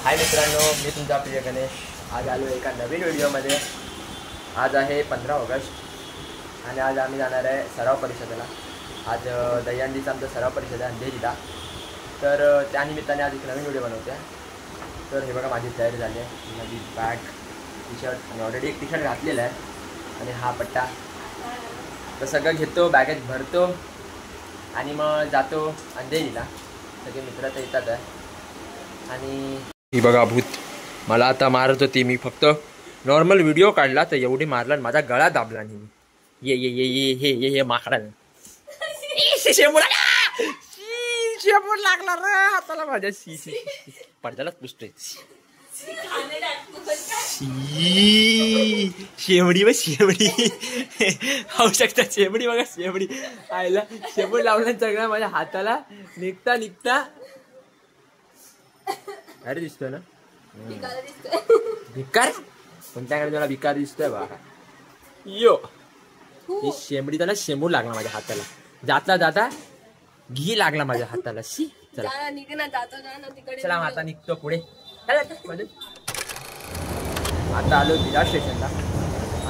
हाय मित्रांनो, मी तुमचा प्रिय गणेश. आज आलो एका नवीन व्हिडिओमध्ये. आज आहे 15 ऑगस्ट आणि आज आम्ही जाणार आहे सराव परिषदेला. आज दहीहंडीचा आमचा सराव परिषद आहे अंधेरीला. तर त्यानिमित्ताने आज एक नवीन व्हिडिओ बनवते आहे. तर हे बघा माझी तयारी झाली आहे. माझी बॅग, टी शर्ट आणि ऑलरेडी एक टी शर्ट घातलेला आहे आणि हा पट्टा. तर सगळं घेतो, बॅगेत भरतो आणि मग जातो अंधेरीला. सगळे मित्र तर येतात आहे. आणि ही बघा भूत मला आता मारत होती. मी फक्त नॉर्मल व्हिडिओ काढला तर एवढी मारला आणि माझा गळा दाबला. नाही ये ये ये ये हे ये हे माकडा शेपूट लागला रे हाताला माझ्या. पडद्यालाच पुसतोय. शेवडी व शेवडी होऊ शकता. शेवडी बघा, शेवडी आयला शेपूट लावला सगळं माझ्या हाताला. निघता निघता अरे दिसतोय ना भिकार. कोणत्याकडे तुला भिकार दिसतोय बघा. यो ही शेंबडी त्याला शेंबूड लागला माझ्या हाताला. जाता जाता घी लागला माझ्या हाताला. शी चला चला आता निघतो पुढे. आता आलो विरार स्टेशनला.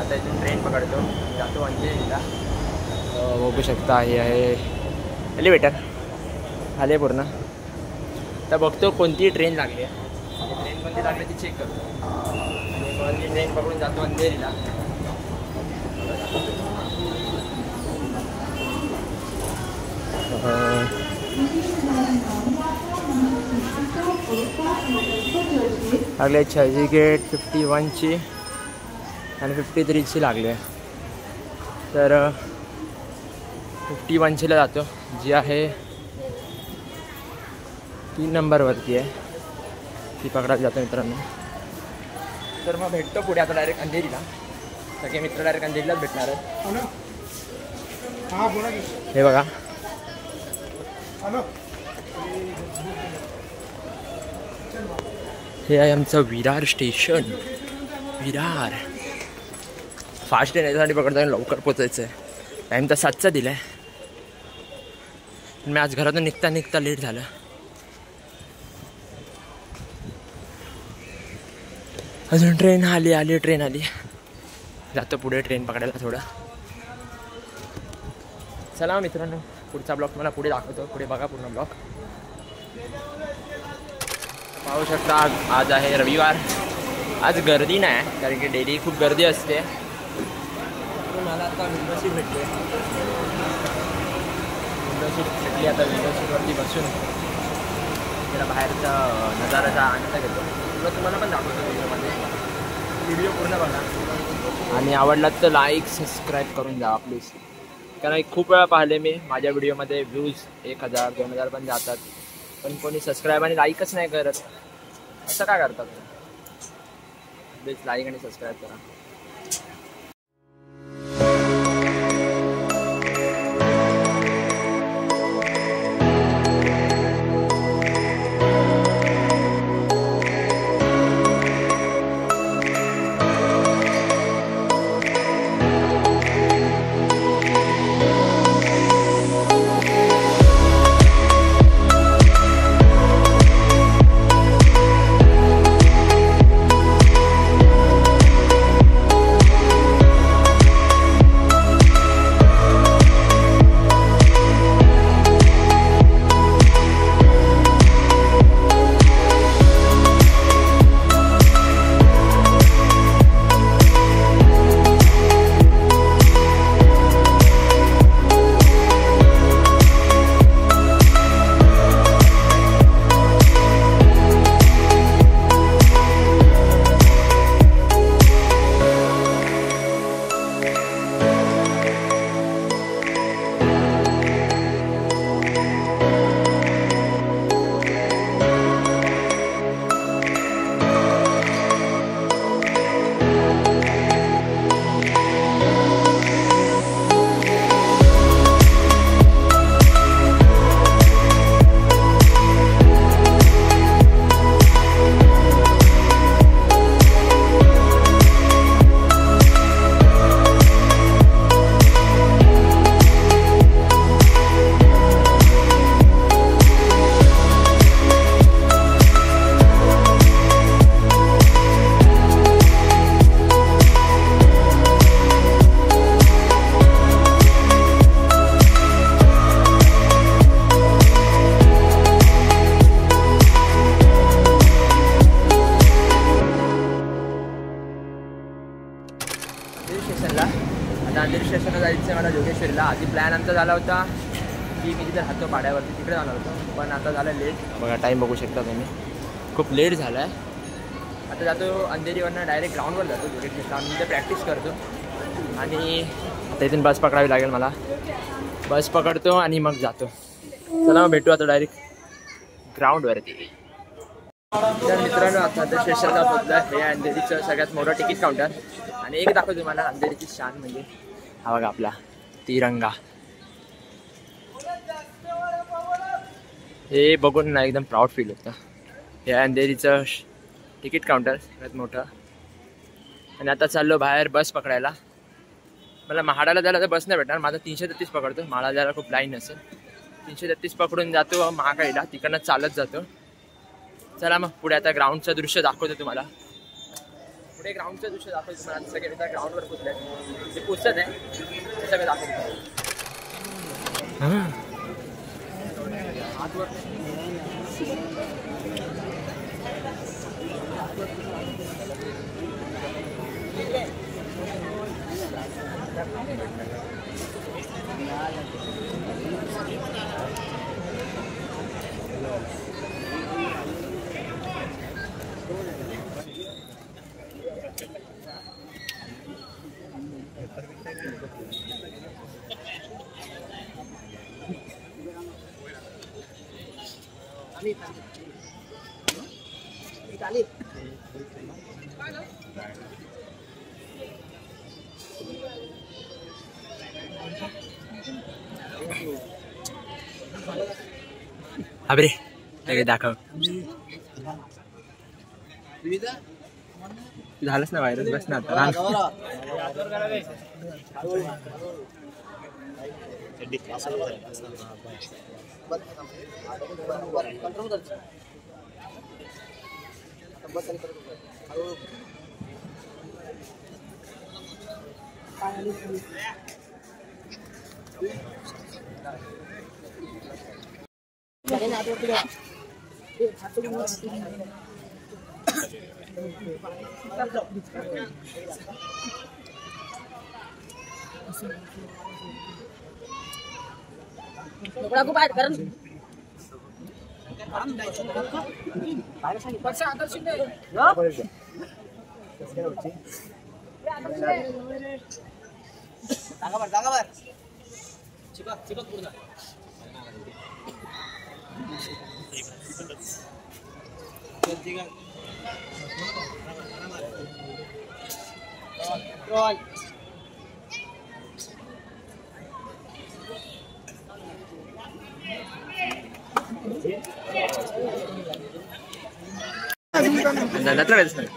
आता इथून ट्रेन पकडतो, जातो अंधेरीला. बघू शकता हे आहे एलिव्हेटर. आले पूर्ण. तर बघतो कोणती ट्रेन लागली आहे. ट्रेन कोणती लागली ती चेक करतो आणि मग ती ट्रेन पकडून जातो अंधेरीला. लागले छाजी गेट 51ची आणि 53ची लागली आहे. तर 51ला जातो, जी आहे 3 नंबरवरती आहे. ती पकडायला जातो मित्रांनो. तर मग भेटतो पुढे आता डायरेक्ट अंधेरीला. सगळे मित्र डायरेक्ट अंधेरीलाच भेटणार आहे. हे बघा हे आहे आमचं Virar station. Virar fast train याच्यासाठी पकडतो आणि लवकर पोचायचं आहे. टाईम तर 7चा दिला आहे. मी आज घरातून निघता निघता लेट झालं. अजून ट्रेन आली ट्रेन आली. जातो पुढे ट्रेन पकडायला थोडं. चला मित्रांनो, पुढचा ब्लॉग मला पुढे दाखवतो. पुढे बघा पूर्ण ब्लॉग. पाहू शकता आज आहे रविवार. आज गर्दी नाही कारण की डेली खूप गर्दी असते. मला आता विंडो सीट भेटली. विंडो सीट भेटली. आता विंडो सीटवरती बसून त्याला बाहेरचा नजाराचा आनंद घेतो. तुला तुम्हाला पण दाखवतो व्हिडिओमध्ये. व्हिडिओ पूर्ण बघा आणि आवडला तर लाईक सबस्क्राईब करून जा प्लीज. कारण खूप वेळा पाहिले मी माझ्या व्हिडिओमध्ये व्ह्यूज 1000 2000 पण जातात, पण कोणी सबस्क्राईब आणि लाईकच नाही करत. असं काय करतात? प्लीज लाईक आणि सबस्क्राईब करा. जायचं आहे मला जोगेश्वरीला. आधी प्लॅन आमचा झाला होता की मी तिथे राहतो पाड्यावरती, तिकडे जाणार होतो, पण आता झालं लेट. बघा टाईम बघू शकता तुम्ही, खूप लेट झाला आहे. आता जातो अंधेरीवरनं डायरेक्ट ग्राउंडवर जातो जोगेश्वरीला. आम्ही तिथे प्रॅक्टिस करतो आणि आता इथून बस पकडावी लागेल मला. बस पकडतो आणि मग जातो. चला मग भेटू आता डायरेक्ट ग्राउंडवरती. तर मित्रांनो आता स्टेशनला पोहोचलं. हे अंधेरीचं सगळ्यात मोठं तिकीट काउंटर. आणि एक दाखवतो तुम्हाला अंधेरीची शान म्हणजे हा बघा आपला तिरंगा. हे बघून ना एकदम प्राऊड फील होतं. हे अंधेरीचं तिकीट काउंटर सगळ्यात मोठं. आणि आता चाललो बाहेर बस पकडायला. मला महाडाला जायला तर बस नाही भेटणार, माझा 333 पकडतो. महाडाला जायला खूप लाईन असेल. 333 पकडून जातो महाकाळीला, तिकडनं चालत जातो. चला मग पुढे आता ग्राउंडचं दृश्य दाखवतो तुम्हाला. पुढे ग्राउंडचं दृश्य दाखवतो तुम्हाला. सगळे आता ग्राउंडवर पोचले आहे, ते पोचत आहे ते सगळं दाखवतो. अबरे लगेच दाखव. झालंच ना व्हायरल, बस ना आता.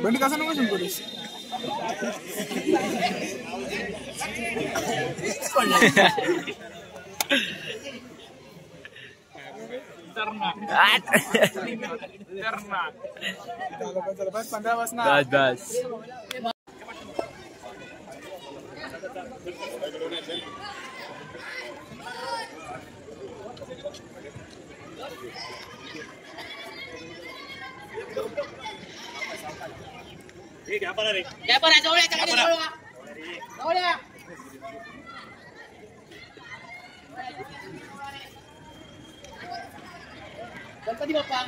బండి కాసన కోసం పోలీస్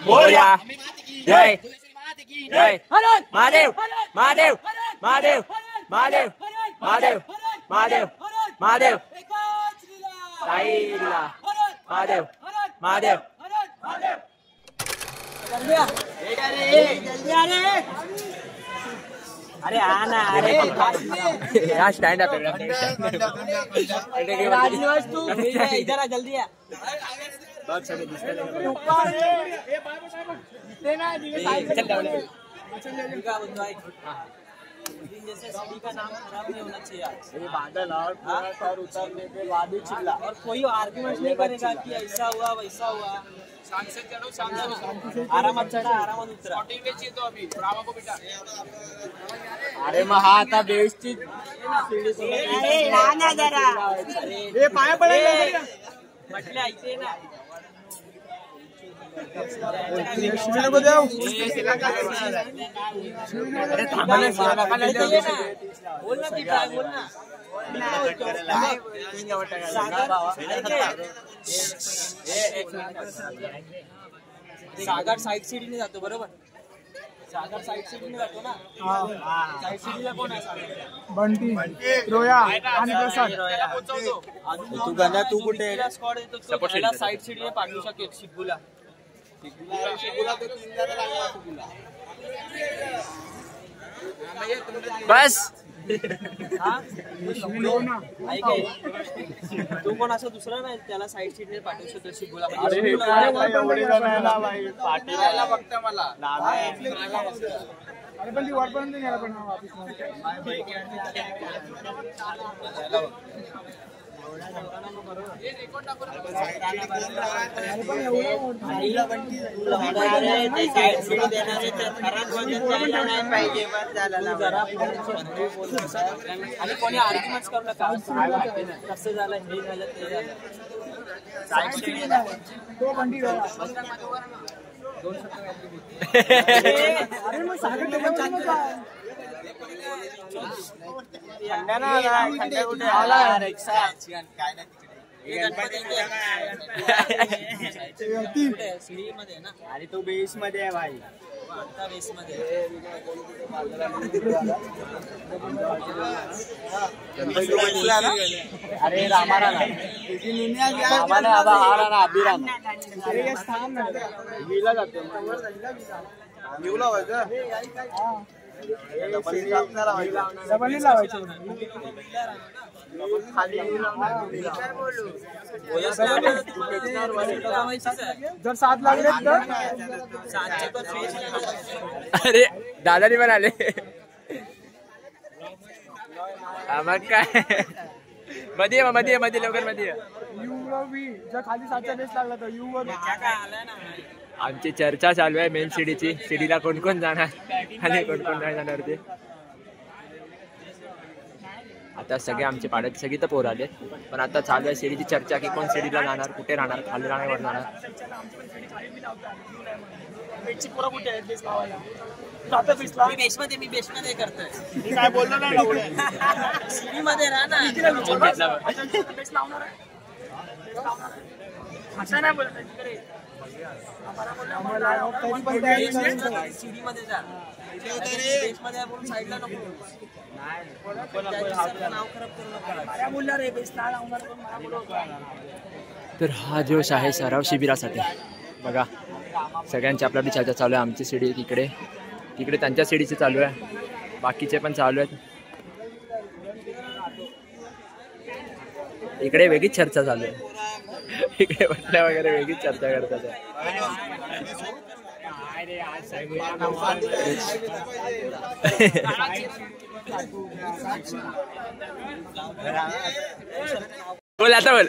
मोरया जय जय महादेव महादेव महादेव महादेव महादेव महादेव महादेव साईला महादेव महादेव अरे आना अरे यहाँ स्टैंड अप इधर आ जल्दी आ. जैसे सीढ़ी का नाम खराब नहीं होना चाहिए. ये बादल और पूरा सर उतरने के बाद ही चिल्ला और कोई आर्गुमेंट नहीं करेगा कि ऐसा हुआ वैसा हुआ. शांति से चलो, शांति से आराम चढ़ा आराम उतरा. स्पॉटिंग में चाहिए तो अभी रामा को बेटा. अरे मग हा आता बेस्टची ना जरा हे पाया पडेल म्हटलं ऐकते ना. बोल ना. सागर साईड सीडीने जातो बरोबर. सागर साईड सीडीने जातो ना. साईड सीडीला कोण आहे? सागर, बंटी, रोया आणि प्रसाद. तू गण्या, तू कुठे स्क्वॉड येतो? तो साईड सीडीने पाठवू शकेल शिबूला. बस तू कोण असं दुसरा नाही त्याला साईड सीटने पाठवू शकतो शिबूला. फक्त मला अरे पण ती वरपर्यंत गेला पण आणि कोणी आर्ग्युमेंट करू नका. कसं झालं, हे झालं, ते झालं. तो बंटी अरे मग सागर कुठे आला सीडी मध्ये ना. आणि तो बेस मध्ये आहे भाई. आता बेस मध्ये अरे रामारा जर 7 लागले तर अरे दादानी पण आले. मग काय मध्ये लवकर मध्ये जर खाली 7चा बेस लागला तर यू वर आमची चर्चा चालू आहे मेन सीडीची. सीडीला कोण कोण जाणार आणि कोण कोण नाही जाणार ते. आता सगळे आमचे पाड्यात सगळी तर पोर आले, पण आता चालू आहे सीडीची चर्चा की कोण सीडीला जाणार, कुठे राहणार, खाली राहणार, वर जाणार. मी बेस मध्ये करतोय. काय बोललो नाही सीडी मध्ये राहा ना. सीडी मध्ये जा. बेस मध्ये आपण साईडला नको. तर हा जोश आहे सराव शिबिरासाठी. बघा सगळ्यांची आपली चर्चा चालू आहे. आमची सीडी तिकडे त्यांच्या सीडीची चालू आहे, बाकीचे पण चालू आहेत. इकडे वेगळीच चर्चा चालू आहे. इकडे बसल्या वगैरे वेगळीच चर्चा करतात. बोल आता बोल.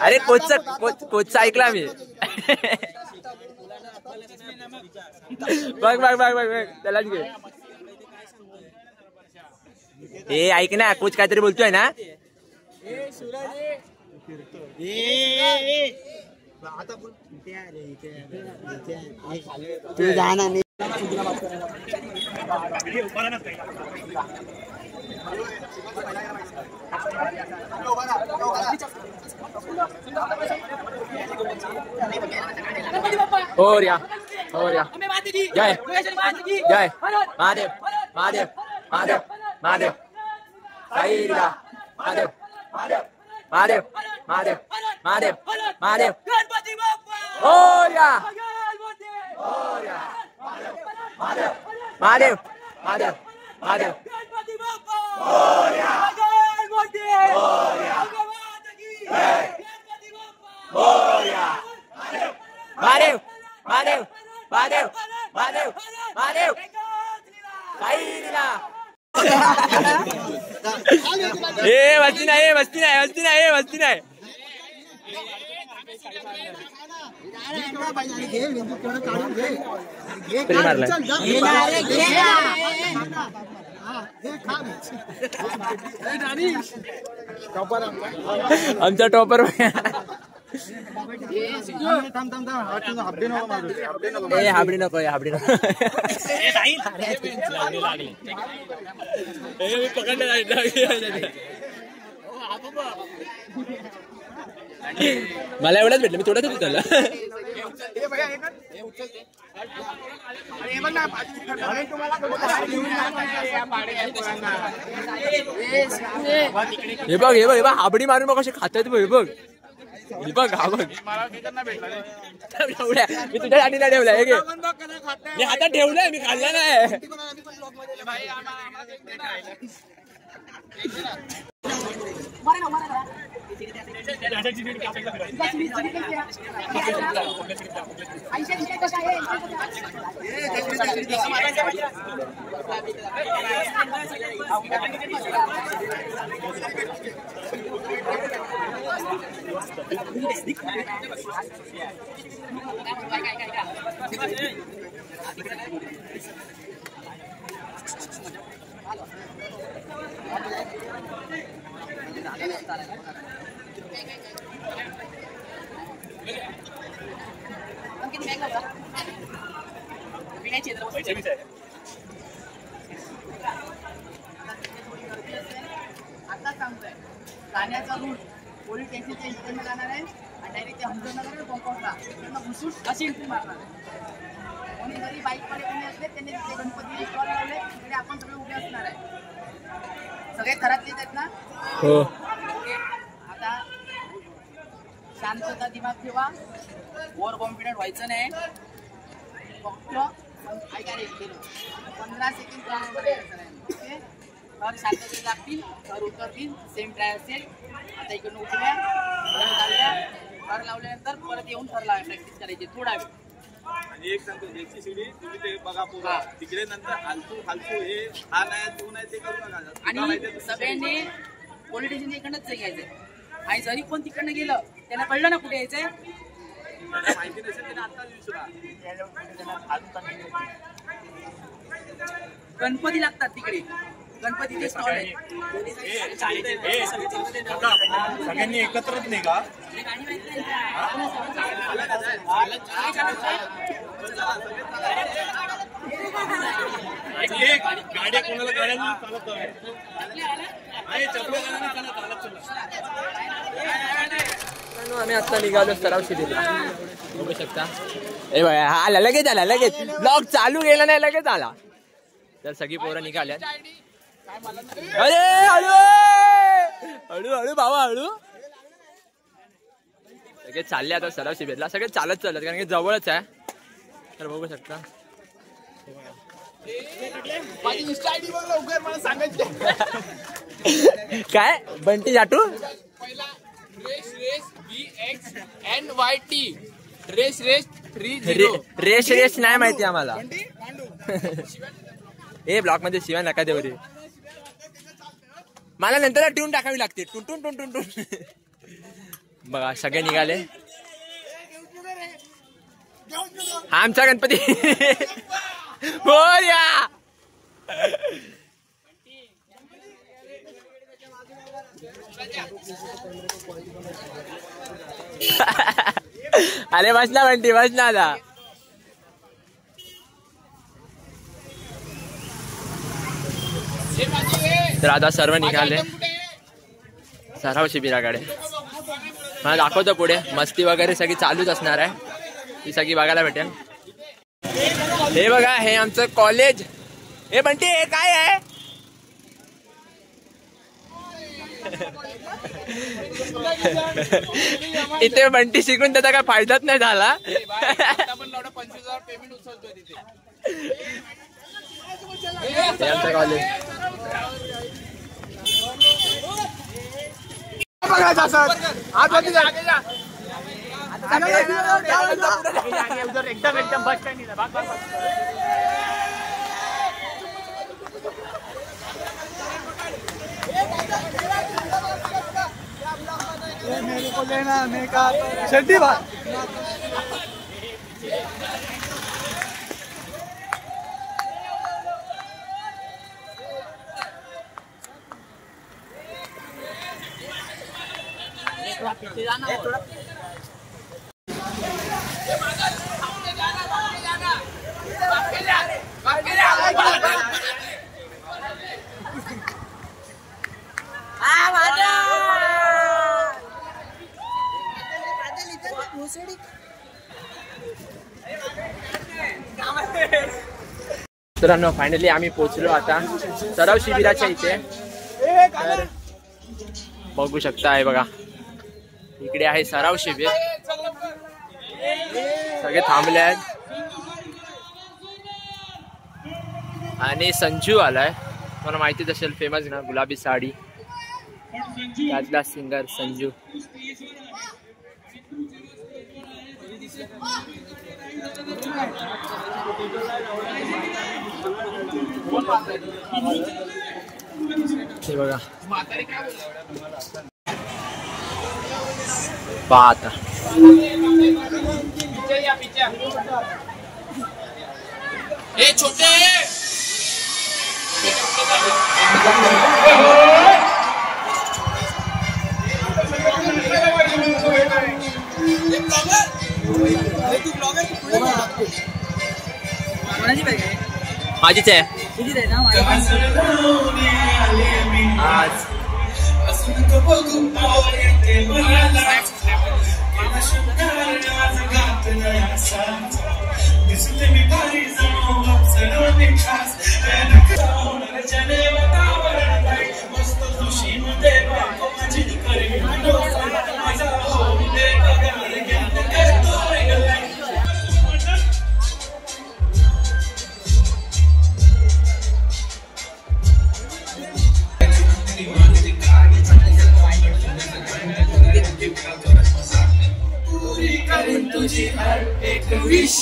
अरे कोचचा ऐकला मी. बघ त्यालाच घे. हे ऐक ना, कोच काहीतरी बोलतोय ना. तू जाना नाही. और या जय जय महादेव महादेव महादेव महादेव साईला महादेव महादेव महादेव महादेव महादेव महादेव और या महादेव महादेव महादेव महादेव महादेव महादेव महादेव महादेव महादेव साईला. ए वस्ती नाही. आमचा टॉपर हाबडी नको मला एवढंच भेटलं मी थोडंच उचललं हे बघ हाबडी मारून बघ कसे खातात हे बघ हे बघ हा बघ मी तुझ्या साठी नाही ठेवलाय मी हातात ठेवलंय मी खाल्ला नाही आता सांगतोय गाण्याचा रूट पोलीस स्टेशनच्या इकडनं जाणार आहे आणि डायरेक्ट अहमदनगर कॉम्पाऊंडला त्यांना घुसून अशी एंट्री मारणार आहे. कोणी जरी बाईकमध्ये कोणी असले त्यांनी तिथे गणपती स्टॉल लावले तिकडे आपण सगळे उभे असणार आहे. सगळे घरातलेच आहेत ना हो आता शांतता दिमाग ठेवा ओव्हर कॉन्फिडंट व्हायचं नाही फक्त ऐका रे 15 सेकंड ओके तर शांततेत लागतील तर उतरतील सेम ट्राय असेल आता इकडून उठल्या थर लावल्यानंतर परत येऊन थर लावा प्रॅक्टिस करायची थोडा वेळ आणि एक सांगतो एकची शिडी तुम्ही ते बघा पुरा तिकडे नंतर हालतू हे हा नाही तू नाही ते करू नका आणि सगळ्यांनी पोलीस स्टेशन इकडनंच घ्यायचंय आणि जरी कोण तिकडनं गेलं त्यांना कळलं ना कुठे यायचंय माहिती नसेल त्याने आता विचारा गणपती लागतात तिकडे गणपतीचे स्टॉल आहे सगळ्यांनी एकत्रच नाही का गाड्या कोणाला गाड्यांना चालत आम्ही आता निघालो सराव शिबिरला बघू शकता ए बघा हा आला लगेच ब्लॉग चालू गेला नाही लगेच आला तर सगळी पोरं निघाल्यात अरे हळू बाबा हळू सगळे चालले आता सराव शिबिरला सगळे चालत कारण की जवळच आहे तर बघू शकता काय बंटी जाटू रेस नाही माहिती आम्हाला ए ब्लॉक मध्ये शिवाय नका देऊ रे मला नंतर ट्यून टाकावी लागते टुन बघा सगळे निघाले हा आमचा गणपती बोल्या अरे बस ना बंटी बस ना आता तर आता सर्व निघाले सराव शिबिराकडे मला दाखवतो पुढे मस्ती वगैरे सगळी चालूच असणार आहे ती सगळी बघायला भेटेल हे बघा हे आमचं कॉलेज हे बंटी हे काय आहे इथे बंटी शिकून त्याचा काय फायदाच नाही झाला $25,000 पेमेंट उचलतोय तिथे आमचं कॉलेज एकदम बस स्टँड मेरे को लेना मैं कहा शड्डी भाई मित्रांनो फायनली आम्ही पोहोचलो आता सराव शिबिराच्या इथे. तर बघू शकता आहे बघा इकडे आहे सराव शिबिर. सगळे थांबले आहेत आणि संजू आलाय. मला माहितीच असेल फेमस ना गुलाबी साडी त्यातला सिंगर संजू. हे बघा आता ए छोटे माझीच आहे आज. एक विश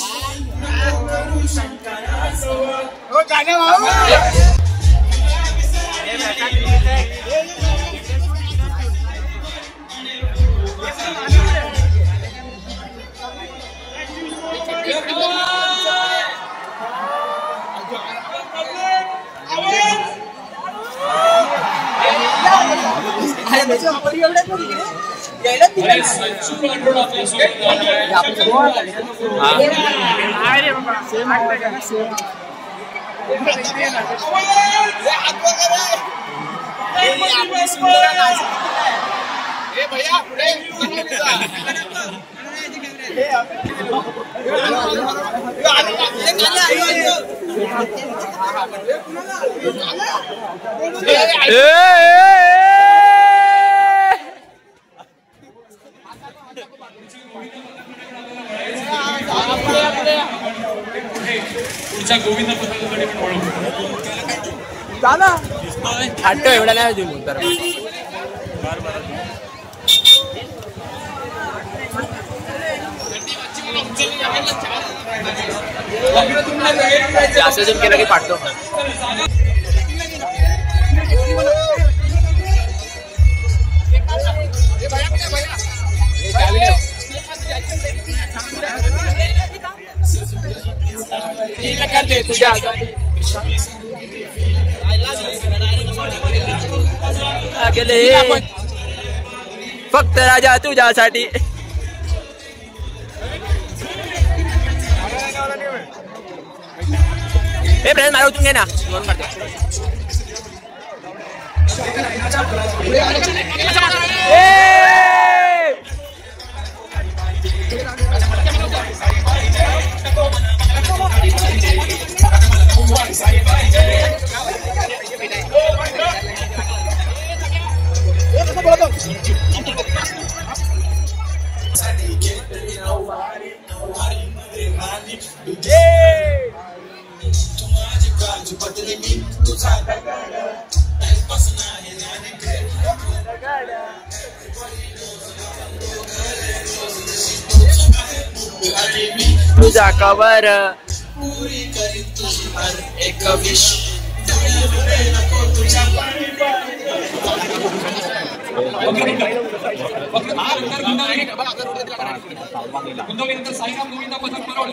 भैया गोविंद पथकाकडे पण हट्ट एवढा नाही देऊ तर जास्त जण केलं की पाठतो. फक्त राजा तुझ्यासाठी. हे ब्रँड मारा उचलून घे ना. तुझा कवर पूरी करी तुझी हर एक विश. गुंतवणीनंतर साईराम गोविंद पथक परळ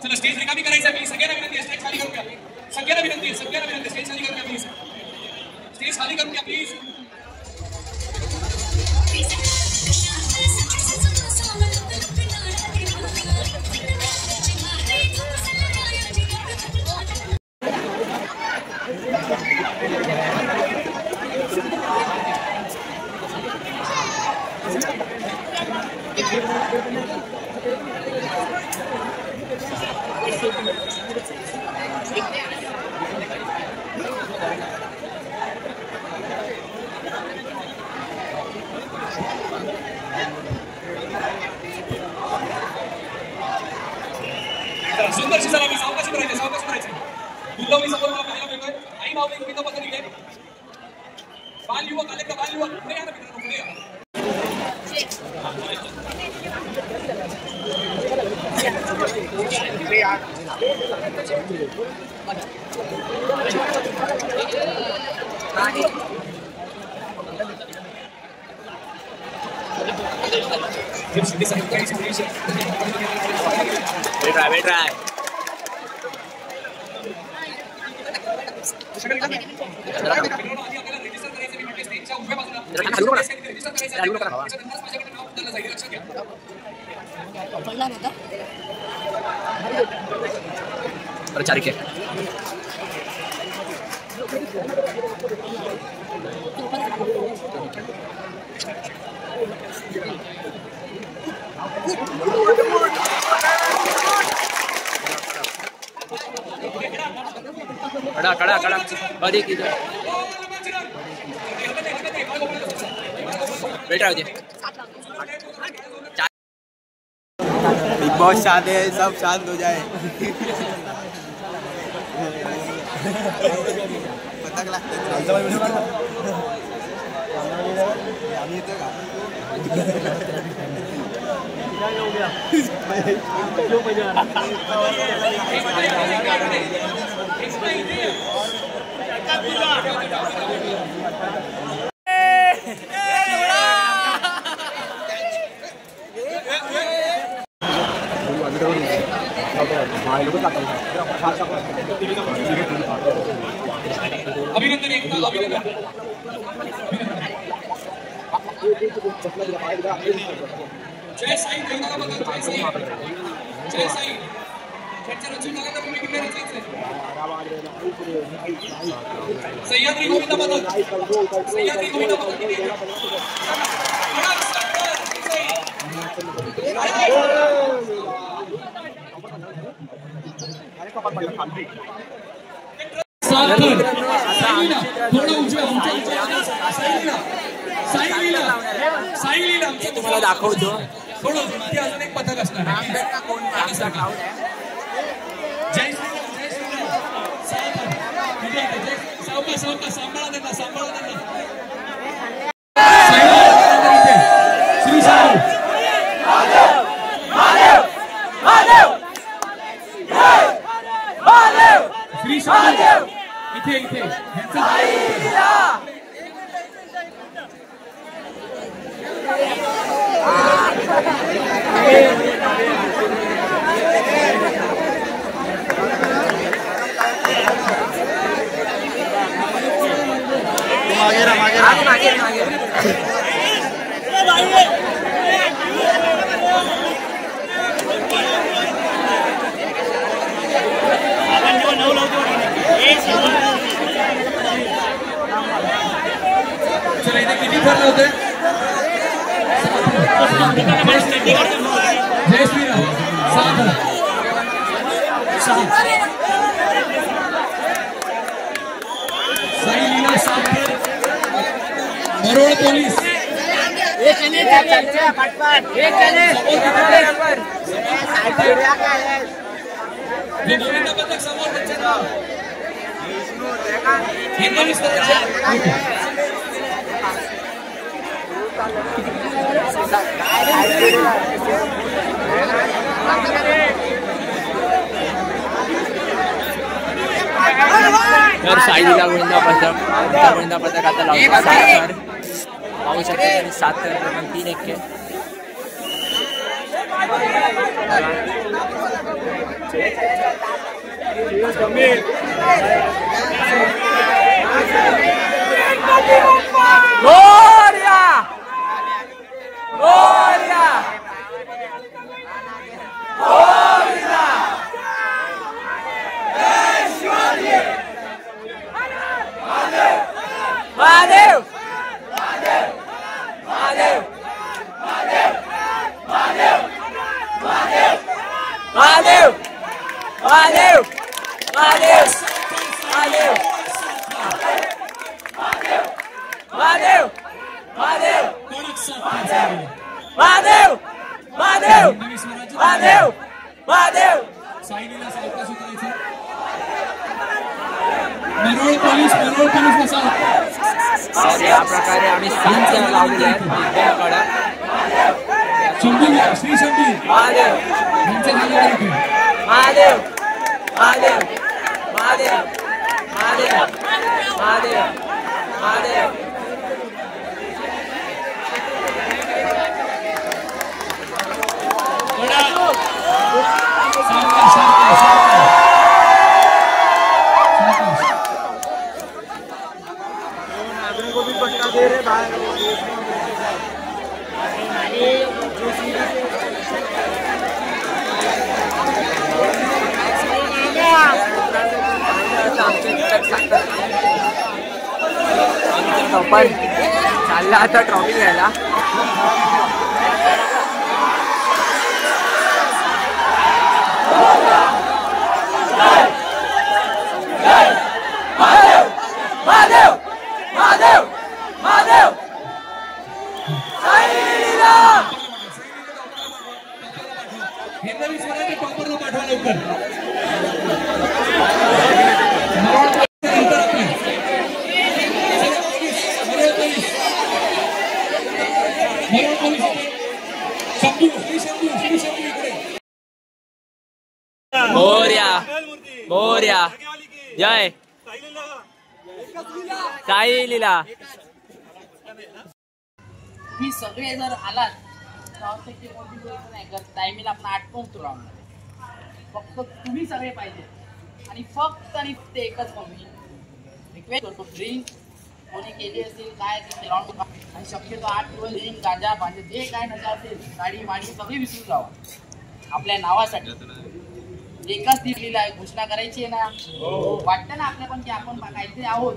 चला स्टेज रिकामी करायचं आहे. सगळ्यांना विनंती आहे स्टेज खाली करून घ्या. सगळ्यांना विनंती आहे स्टेज खाली करून घ्या प्लीज. स्टेज खाली करून घ्या प्लीज. दुर्लवणी समोर आपल्याला मिळतोय. आई माऊली गोविंद पत्र दिले. बाल युवक आले का? बाल युवक पुढे या ना मित्रांनो, पुढे या. Try. Cari Kada. Badi gitu. Better aja. Big boss शांत है, सब शांत हो जाए. पतंग लागते. आम्ही येतो का? अभिनंदन एकता अभिनंदन. जय साई देवताला बघा. जय साई त्यांच्या रचूनाला तुम्ही कुठे रचायचे? सह्याद्री गोविंद पथक. सह्याद्री गोविंद पथक किती आहे? तुम्हाला दाखवतो. थोडं अजून एक पथक असणार आहे. जय श्रीराम. जय श्रीराम. सावकाश सांभाळा त्यांना. श्री साई श्री साई इथे मागे चला इथे किती ठरले होते? जय श्रीराम. 7 साई लीला 7 मरोळ पोलीस. गोविंद पथक समोर त्यांचे नाव. हिंदू विस्ताराचे तर साईला गोविंदा पथक आता लावतो 7 पाहू शकता. 7 क्रमांक 3-1 साईलीला सावकाश उतरायचं. मरोळ पोलीस बसा. तर या प्रकारे आम्ही 7 चेअर लावलेले आहेत एकदम कडक. शंभू श्री शंभू महादेव यांच्या जागेवर उभे. महादेव महादेव महादेव महादेव महादेव महादेव. पण चालला आता ट्रॉफी घ्यायला. महादेव महादेव महादेव महादेव हिंदवी स्वराज्य टॉपरला पाठवा लवकर. मोर्या मोर्या जय साई लीला. तुम्ही सगळे जर आलात तर मोठी गोष्ट नाही कर. टायमिंग आपण आटपून राहणार. फक्त तुम्ही सगळे पाहिजे आणि फक्त एकच मी रिक्वेस्ट करतो. ड्रिंक कोणी केली असेल काय असेल लावून आणि शक्यतो 8 दिवस ड्रिंक गांजा भांजे जे काय नशा असेल गाडी माडी सगळी विसरून जावा. आपल्या नावासाठी एकाच दिलेला आहे. घोषणा करायची आहे ना. वाटतं ना आपल्या पण की आपण काहीतरी आहोत.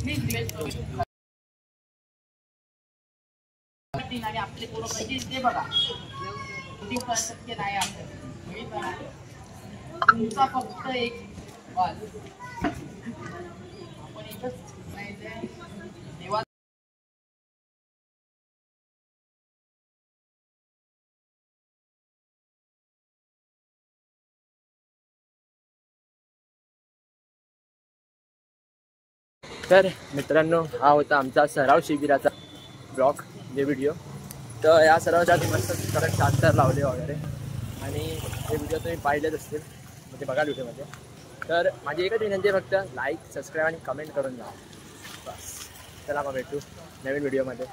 प्लीज रिक्वेस्ट करू आणि आपले पोरं पाहिजे ते बघा. शक्य नाही आपल्याला. तुमचा फक्त एक बस. आपण एकच नाही देवा. तर मित्रांनो हा होता आमचा सराव शिबिराचा ब्लॉग जे व्हिडिओ. तर या सरावासाठी मस्त कडक शांतर लावले वगैरे आणि हे व्हिडिओ तुम्ही पाहिलेच असतील म्हणजे बघा व्हिडिओमध्ये. तर माझी एकच विनंती आहे फक्त लाईक सबस्क्राईब आणि कमेंट करून जा बस. चला मग भेटू नवीन व्हिडिओमध्ये.